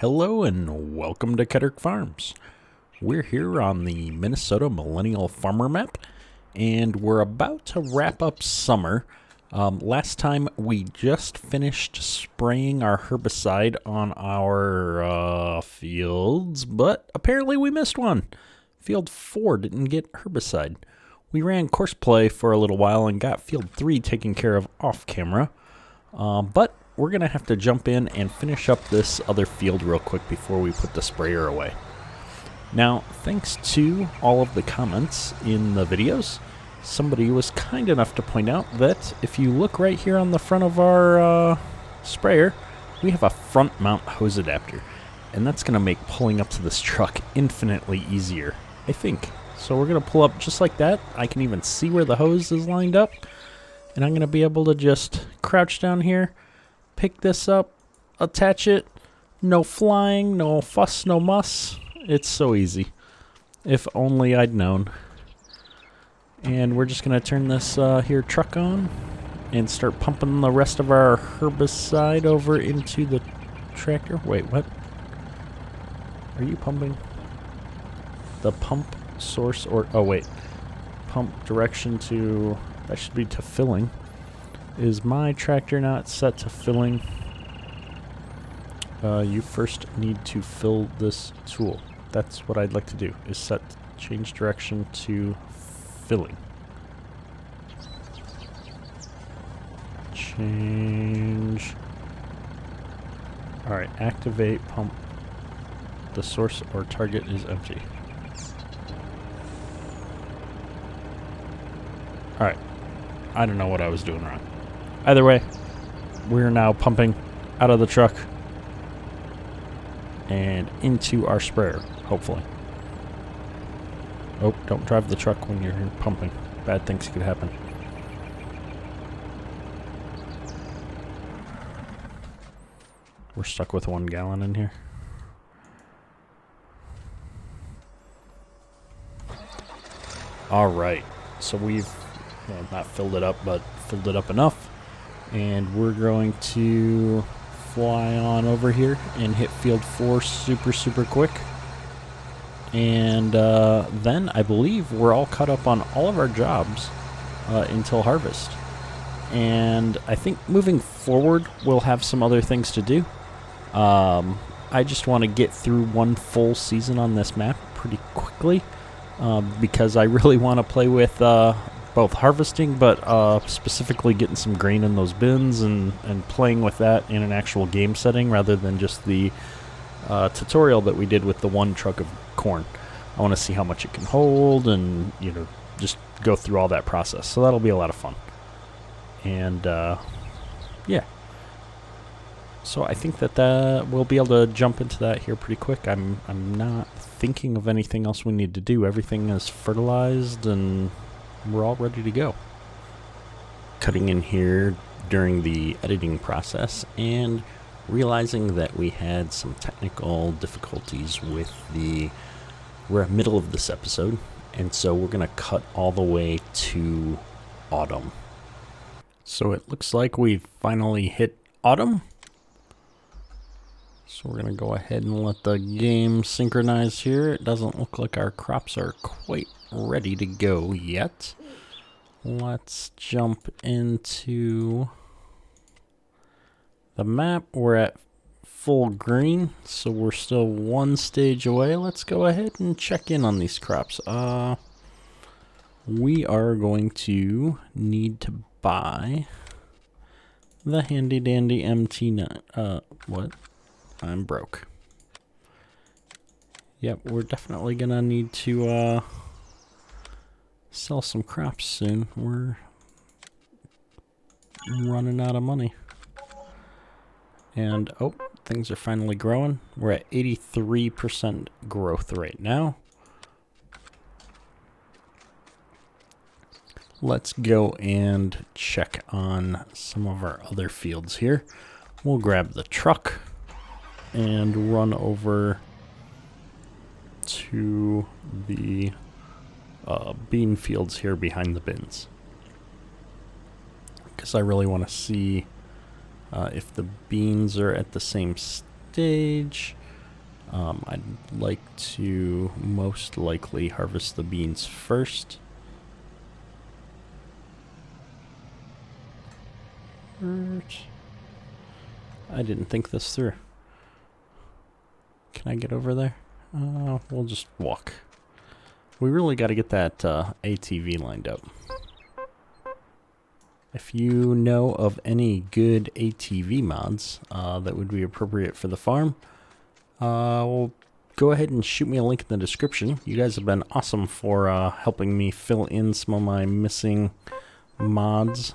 Hello and welcome to Ketterick Farms. We're here on the Minnesota Millennial Farmer map, and we're about to wrap up summer. Last time we just finished spraying our herbicide on our fields, but apparently we missed one. Field 4 didn't get herbicide. We ran course play for a little while and got field 3 taken care of off camera, but we're going to have to jump in and finish up this other field real quick before we put the sprayer away. Now, thanks to all of the comments in the videos, somebody was kind enough to point out that if you look right here on the front of our sprayer, we have a front mount hose adapter, and that's going to make pulling up to this truck infinitely easier, I think. So we're going to pull up just like that. I can even see where the hose is lined up, and I'm going to be able to just crouch down here, pick this up, attach it, no flying, no fuss, no muss. It's so easy. If only I'd known. And we're just going to turn this here truck on and start pumping the rest of our herbicide over into the tractor. Wait, what? Are you pumping? The pump source or... Oh, wait. Pump direction to... That should be to filling. Is my tractor not set to filling? You first need to fill this tool. That's what I'd like to do, is change direction to filling. Change. Alright, activate pump. The source or target is empty. Alright. I don't know what I was doing wrong. Either way, we're now pumping out of the truck and into our sprayer, hopefully. Oh, don't drive the truck when you're pumping. Bad things could happen. We're stuck with 1 gallon in here. Alright, so we've not filled it up, but filled it up enough. And we're going to fly on over here and hit field 4 super quick. And then I believe we're all caught up on all of our jobs until harvest. And I think moving forward we'll have some other things to do. I just want to get through one full season on this map pretty quickly because I really want to play with both harvesting, but specifically getting some grain in those bins and playing with that in an actual game setting rather than just the tutorial that we did with the 1 truck of corn. I want to see how much it can hold and, you know, just go through all that process. So that'll be a lot of fun. And, yeah. So I think that we'll be able to jump into that here pretty quick. I'm not thinking of anything else we need to do. Everything is fertilized and we're all ready to go. Cutting in here during the editing process and realizing that we had some technical difficulties with we're middle of this episode, and so we're going to cut all the way to autumn. So it looks like we've finally hit autumn. So we're going to go ahead and let the game synchronize here. It doesn't look like our crops are quite ready to go yet. Let's jump into the map. We're at full green, so we're still 1 stage away. Let's go ahead and check in on these crops. We are going to need to buy the handy dandy MT9. What? I'm broke. Yep, we're definitely gonna need to sell some crops soon. We're running out of money. And oh, things are finally growing. We're at 83% growth right now. Let's go and check on some of our other fields here. We'll grab the truck and run over to the bean fields here behind the bins, because I really want to see if the beans are at the same stage. I'd like to most likely harvest the beans first. I didn't think this through. Can I get over there? We'll just walk. We really got to get that ATV lined up. If you know of any good ATV mods that would be appropriate for the farm, well, go ahead and shoot me a link in the description. You guys have been awesome for helping me fill in some of my missing mods.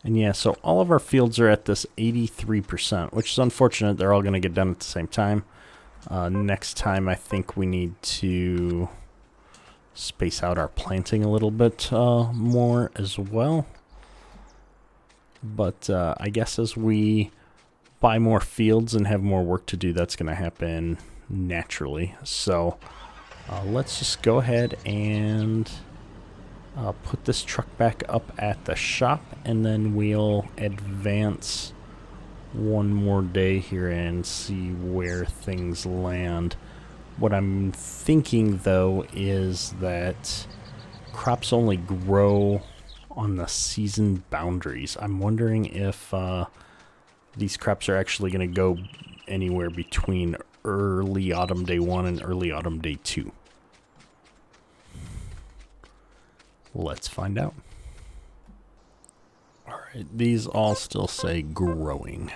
And yeah, so all of our fields are at this 83%, which is unfortunate. They're all going to get done at the same time. Next time, I think we need to space out our planting a little bit more as well. But I guess as we buy more fields and have more work to do, that's going to happen naturally. So let's just go ahead and put this truck back up at the shop, and then we'll advance one more day here and see where things land. What I'm thinking, though, is that crops only grow on the season boundaries. I'm wondering if these crops are actually going to go anywhere between early autumn day 1 and early autumn day 2. Let's find out. Alright, these all still say growing,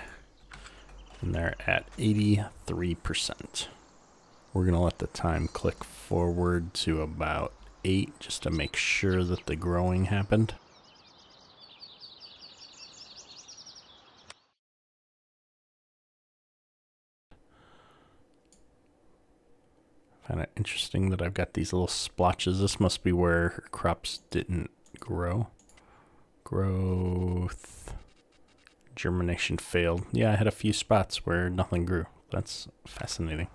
and they're at 83%. We're going to let the time click forward to about 8 just to make sure that the growing happened. Kind of interesting that I've got these little splotches. This must be where crops didn't grow. Growth. Germination failed. Yeah, I had a few spots where nothing grew. That's fascinating.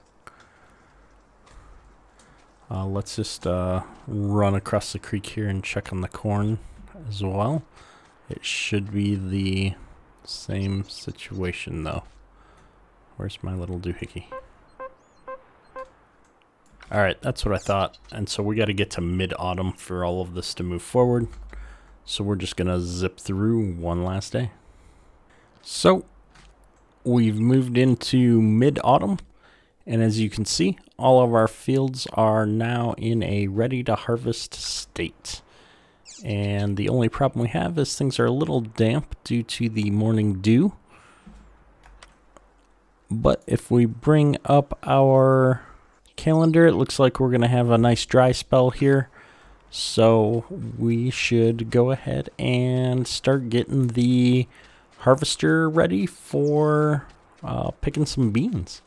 Let's just run across the creek here and check on the corn as well. It should be the same situation though. Where's my little doohickey? Alright, that's what I thought. And so we got to get to mid-autumn for all of this to move forward. So we're just going to zip through one last day. So we've moved into mid-autumn. And as you can see, all of our fields are now in a ready-to-harvest state. And the only problem we have is things are a little damp due to the morning dew. But if we bring up our calendar, it looks like we're going to have a nice dry spell here. So we should go ahead and start getting the harvester ready for picking some beans.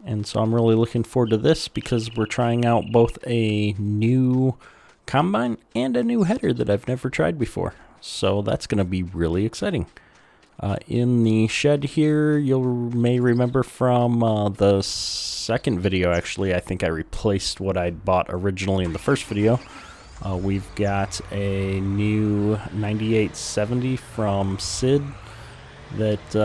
And so I'm really looking forward to this because we're trying out both a new combine and a new header that I've never tried before. So that's going to be really exciting. In the shed here, you may remember from the second video, actually, I think I replaced what I'd bought originally in the first video. We've got a new 9870 from Sid that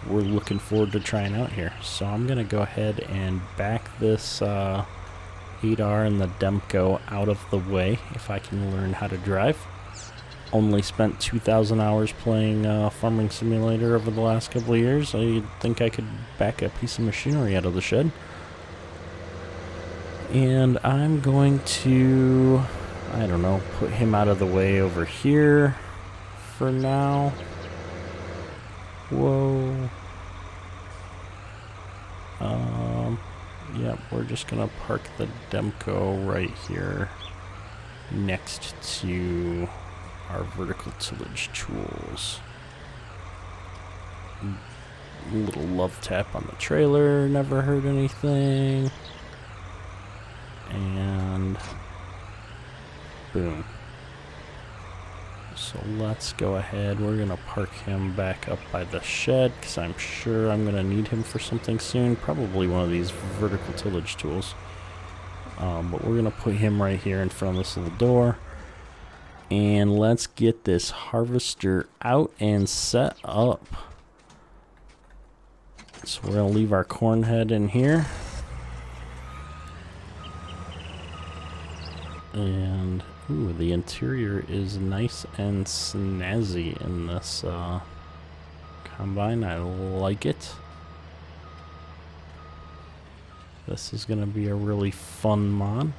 we're looking forward to trying out here. So I'm going to go ahead and back this 8R and the Demco out of the way if I can learn how to drive. Only spent 2,000 hours playing Farming Simulator over the last couple of years. I think I could back a piece of machinery out of the shed. And I'm going to, I don't know, put him out of the way over here for now. Whoa. Yep, we're just going to park the Demco right here next to our vertical tillage tools. Little love tap on the trailer, never heard anything. And boom. So let's go ahead. We're going to park him back up by the shed because I'm sure I'm going to need him for something soon. Probably one of these vertical tillage tools. But we're going to put him right here in front of this little door. And let's get this harvester out and set up. So we're going to leave our corn head in here. And ooh, the interior is nice and snazzy in this combine. I like it. This is going to be a really fun mod.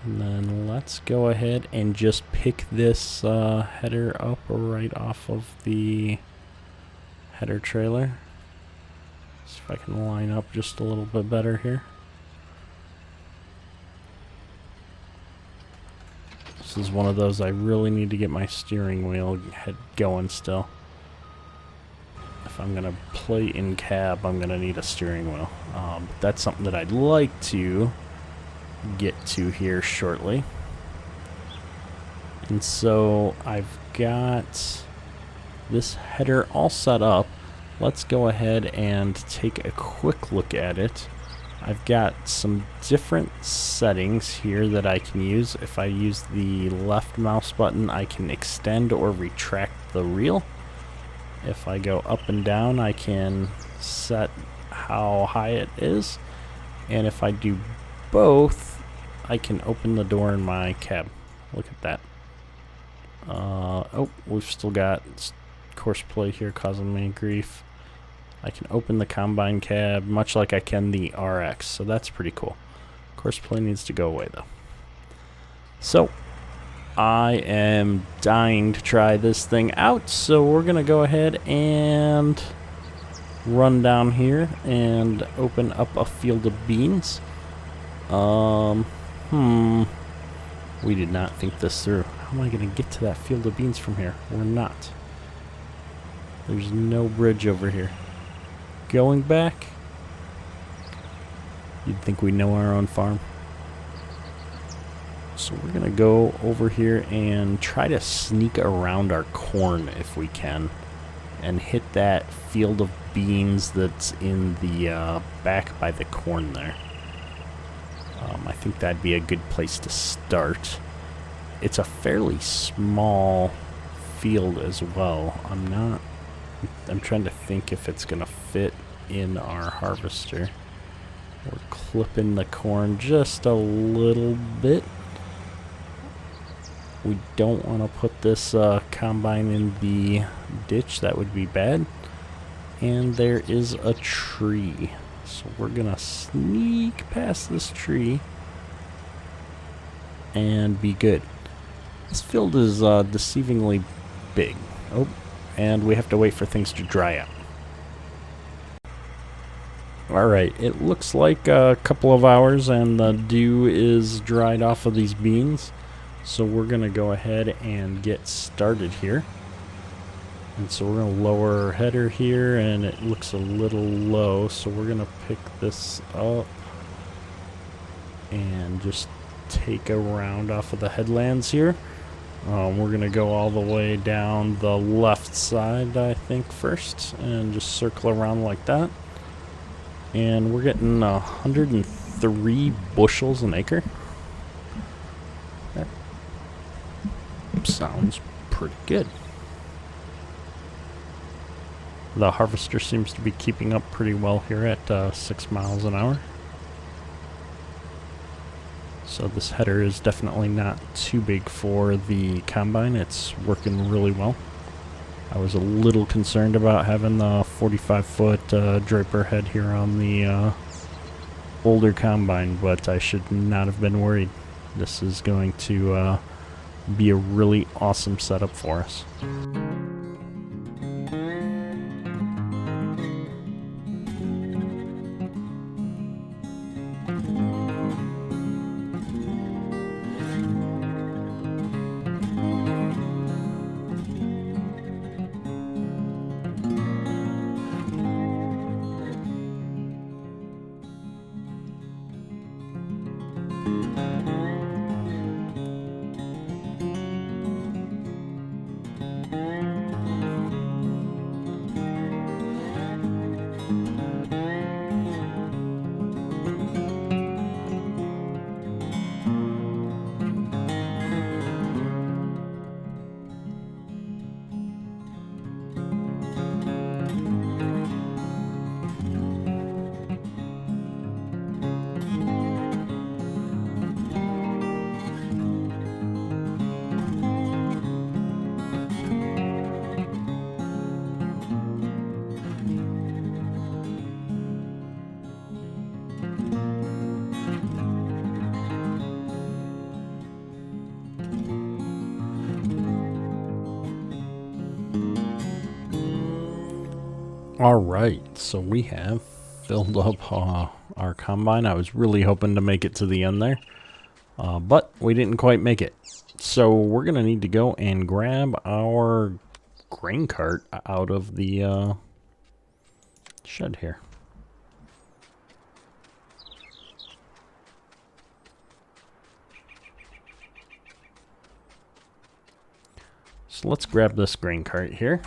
And then let's go ahead and just pick this header up right off of the header trailer. See if I can line up just a little bit better here. This is one of those I really need to get my steering wheel head going still. If I'm going to play in cab, I'm going to need a steering wheel. But that's something that I'd like to get to here shortly. And so I've got this header all set up. Let's go ahead and take a quick look at it. I've got some different settings here that I can use. If I use the left mouse button, I can extend or retract the reel. If I go up and down, I can set how high it is. And if I do both, I can open the door in my cab. Look at that. Oh, we've still got course play here causing me grief. I can open the combine cab much like I can the RX, so that's pretty cool. Course play needs to go away though. So I am dying to try this thing out, so we're gonna go ahead and run down here and open up a field of beans. We did not think this through. How am I gonna get to that field of beans from here? We're not. There's no bridge over here. Going back, you'd think we know our own farm. So we're gonna go over here and try to sneak around our corn if we can and hit that field of beans that's in the back by the corn there. I think that'd be a good place to start. It's a fairly small field as well. I'm trying to think if it's gonna fit in our harvester. We're clipping the corn just a little bit. We don't want to put this combine in the ditch. That would be bad. And there is a tree. So we're gonna sneak past this tree and be good. This field is deceivingly big. Oh, and we have to wait for things to dry out. Alright, it looks like a couple of hours and the dew is dried off of these beans. So we're going to go ahead and get started here. And so we're going to lower our header here, and it looks a little low. So we're going to pick this up and just take a round off of the headlands here. We're going to go all the way down the left side, I think, first, and just circle around like that. And we're getting 103 bushels an acre. That sounds pretty good. The harvester seems to be keeping up pretty well here at 6 miles an hour. So this header is definitely not too big for the combine. It's working really well. I was a little concerned about having the 45-foot draper head here on the older combine, but I should not have been worried. This is going to be a really awesome setup for us. All right, so we have filled up our combine. I was really hoping to make it to the end there, but we didn't quite make it. So we're going to need to go and grab our grain cart out of the shed here. So let's grab this grain cart here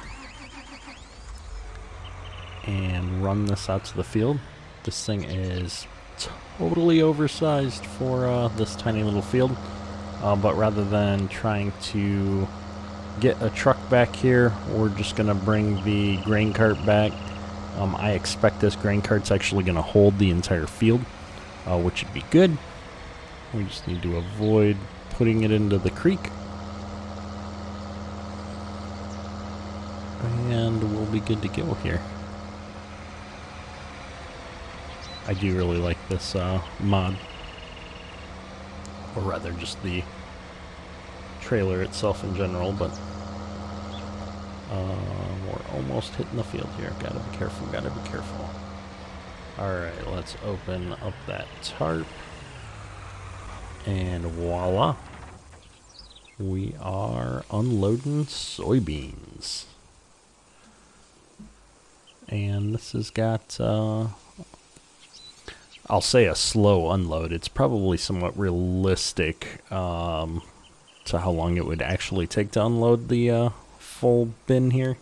and run this out to the field. This thing is totally oversized for this tiny little field, but rather than trying to get a truck back here, we're just going to bring the grain cart back. I expect this grain cart's actually going to hold the entire field, which would be good. We just need to avoid putting it into the creek. And we'll be good to go here. I do really like this mod, or rather just the trailer itself in general, but we're almost hitting the field here. Gotta be careful, gotta be careful. Alright, let's open up that tarp, and voila, we are unloading soybeans. And this has got, I'll say a slow unload. It's probably somewhat realistic to how long it would actually take to unload the full bin here.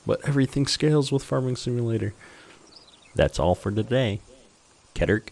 But everything scales with Farming Simulator. That's all for today. Kettert